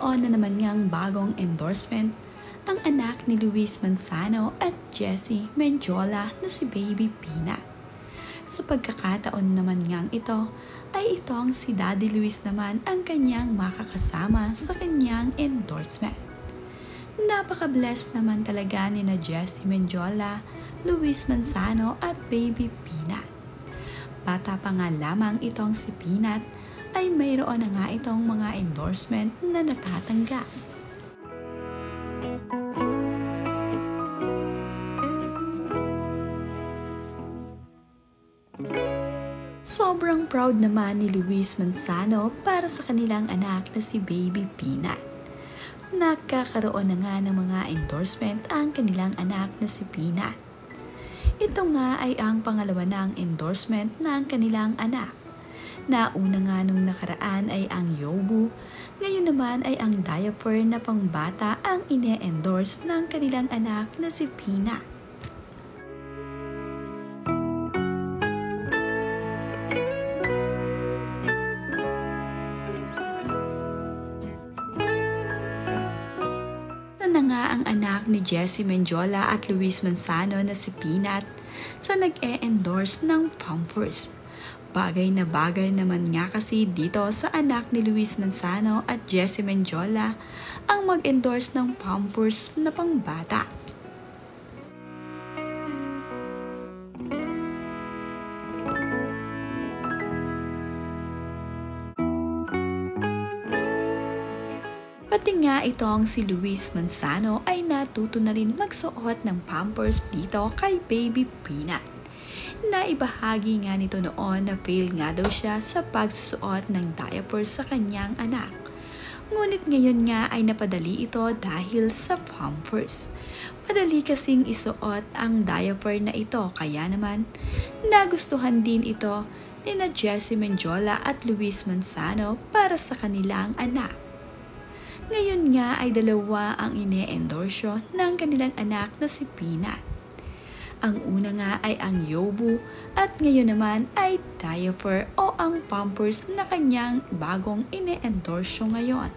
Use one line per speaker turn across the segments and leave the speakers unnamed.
Mayroon na naman ngang bagong endorsement ang anak ni Luis Manzano at Jessie Mendiola na si Baby Peanut. Sa pagkakataon naman ngang ito, ay itong si Daddy Luis naman ang kanyang makakasama sa kanyang endorsement. Napaka-blessed naman talaga ni na Jessie Mendiola, Luis Manzano at Baby Peanut. Bata pa nga lamang itong si Peanut ay mayroon na nga itong mga endorsement na natatanggap. Sobrang proud naman ni Luis Manzano para sa kanilang anak na si Baby Peanut. Nakakaroon na nga ng mga endorsement ang kanilang anak na si Peanut. Ito nga ay ang pangalawa ng endorsement ng kanilang anak. Nauna nga nung nakaraan ay ang Yobu, ngayon naman ay ang diaper na pangbata ang ine-endorse ng kanilang anak na si Peanut. Na nga ang anak ni Jessie Mendiola at Luis Manzano na si Peanut sa nag-e-endorse ng Pampers. Bagay na bagay naman nga kasi dito sa anak ni Luis Manzano at Jessie Mendiola ang mag-endorse ng Pampers na pangbata. Pati nga itong si Luis Manzano ay natuto na rin magsuot ng Pampers dito kay Baby Peanut. Naibahagi nga nito noon na fail nga daw siya sa pagsusuot ng diapers sa kanyang anak. Ngunit ngayon nga ay napadali ito dahil sa Pampers. Madali kasing isuot ang diaper na ito kaya naman nagustuhan din ito ni na Jessie Mendiola at Luis Manzano para sa kanilang anak. Ngayon nga ay dalawa ang ine-endorse ng kanilang anak na si Peanut. Ang una nga ay ang Yobu at ngayon naman ay diaper o ang Pampers na kanyang bagong ine-endorse ngayon.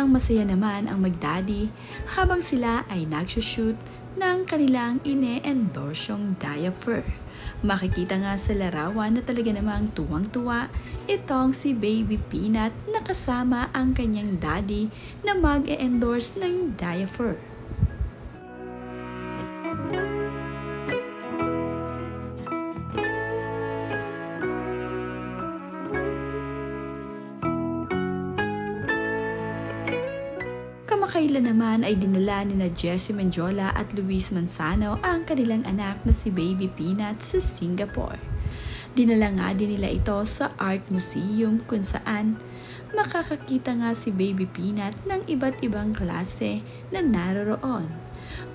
Masaya naman ang mag-daddy habang sila ay nagsushoot ng kanilang ine-endorsyong diaper. Makikita nga sa larawan na talaga namang tuwang-tuwa itong si Baby Peanut na kasama ang kanyang daddy na mag-e-endorse ng diaper. Kamakailan naman ay dinala ni na Jessie Mendiola at Luis Manzano ang kanilang anak na si Baby Peanut sa Singapore. Dinala nga din nila ito sa Art Museum kung saan makakakita nga si Baby Peanut ng iba't ibang klase na naroroon.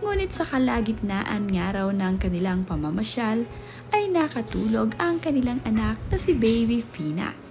Ngunit sa kalagitnaan nga raw ng kanilang pamamasyal ay nakatulog ang kanilang anak na si Baby Peanut.